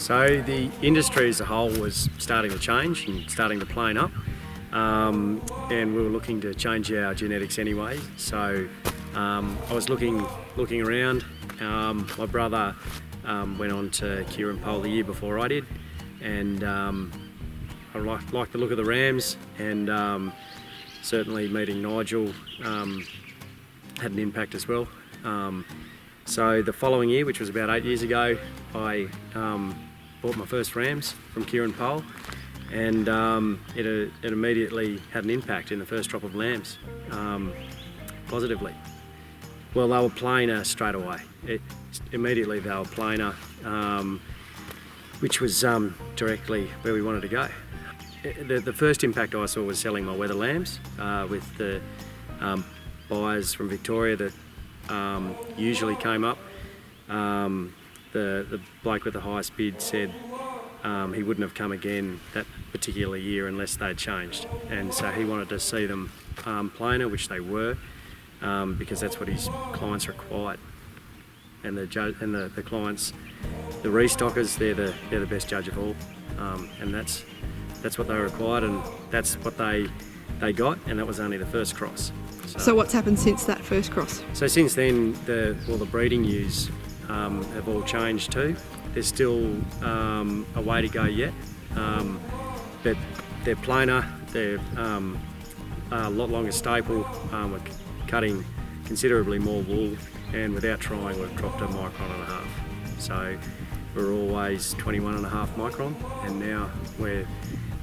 So the industry as a whole was starting to change and starting to plane up, and we were looking to change our genetics anyway. So I was looking around. My brother went on to Kerin Poll the year before I did, and I liked the look of the rams, and certainly meeting Nigel had an impact as well. So the following year, which was about 8 years ago, I bought my first rams from Kerin Poll, and it immediately had an impact in the first drop of lambs, positively. Well, they were plainer straight away. Immediately they were plainer, which was directly where we wanted to go. The first impact I saw was selling my wether lambs with the buyers from Victoria that usually came up. The bloke with the highest bid said he wouldn't have come again that particular year unless they'd changed, and so he wanted to see them plainer, which they were, because that's what his clients required. And the clients, the restockers, they're the best judge of all, and that's what they required, and that's what they got, and that was only the first cross. So what's happened since that first cross? So since then, the breeding ewes have all changed too. There's still a way to go yet, but they're plainer, they're a lot longer staple, we're cutting considerably more wool, and without trying we've dropped a micron and a half. So we're always 21.5 micron, and now we're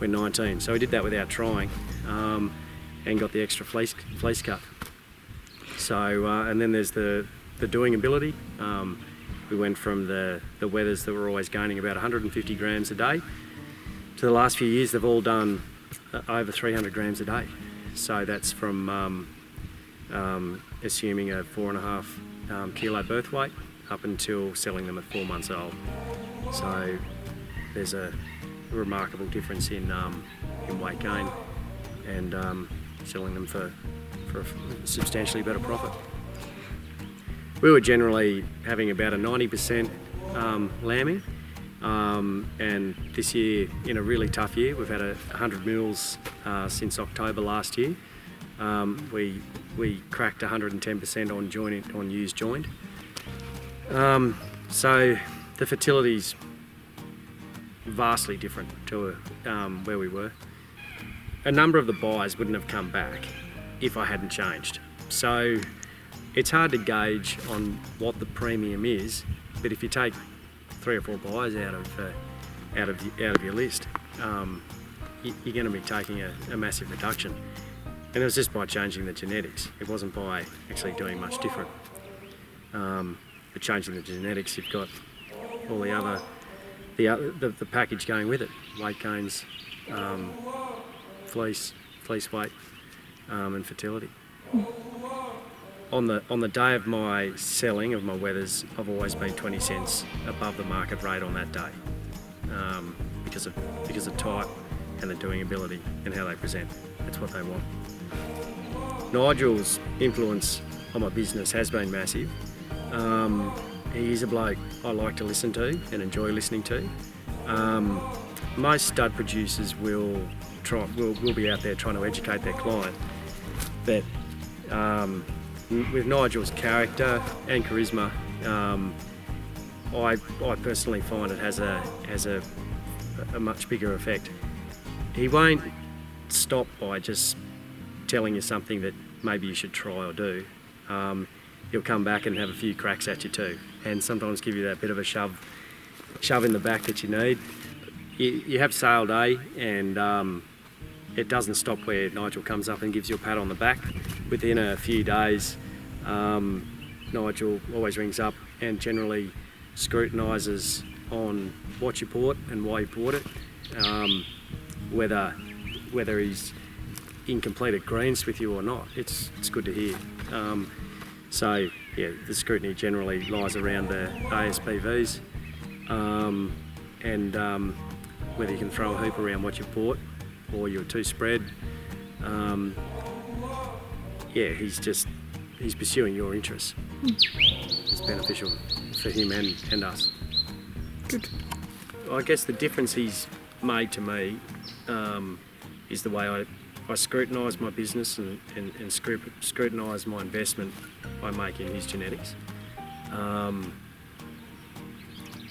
19. So we did that without trying, and got the extra fleece cut. So and then there's the doing ability. We went from the wethers that were always gaining about 150 grams a day to the last few years they've all done over 300 grams a day. So that's from assuming a 4.5 kilo birth weight up until selling them at 4 months old. So there's a remarkable difference in weight gain, and selling them for a substantially better profit. We were generally having about a 90% lambing, and this year, in a really tough year, we've had 100 mils since October last year. We cracked 110% on ewes joined. So the fertility's vastly different to where we were. A number of the buyers wouldn't have come back if I hadn't changed. So it's hard to gauge on what the premium is, but if you take 3 or 4 buyers out of your list, you're going to be taking a massive reduction. And it was just by changing the genetics. It wasn't by actually doing much different. But changing the genetics, you've got all the package going with it: weight gains, fleece weight, and fertility. On the day of my selling of my wethers, I've always been 20 cents above the market rate on that day, because of type and the doing ability and how they present. That's what they want. Nigel's influence on my business has been massive. He is a bloke I like to listen to and enjoy listening to. Most stud producers will be out there trying to educate their client, but with Nigel's character and charisma, I personally find it has a much bigger effect. He won't stop by just telling you something that maybe you should try or do. He'll come back and have a few cracks at you too, and sometimes give you that bit of a shove in the back that you need. You have sale day, and it doesn't stop where Nigel comes up and gives you a pat on the back. Within a few days, Nigel always rings up and generally scrutinises on what you bought and why you bought it, whether he's in complete agreement with you or not. It's good to hear. So yeah, the scrutiny generally lies around the ASPVs, and whether you can throw a hoop around what you bought or you're too spread. Yeah, he's pursuing your interests. It's beneficial for him and us. Good. I guess the difference he's made to me is the way I scrutinise my business and scrutinise my investment I make in his genetics.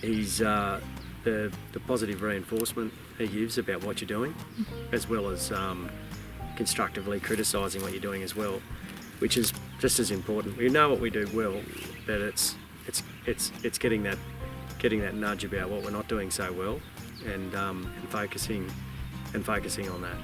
He's the positive reinforcement he gives about what you're doing, as well as constructively criticising what you're doing as well, which is just as important. We know what we do well, but it's getting that nudge about what we're not doing so well, and focusing on that.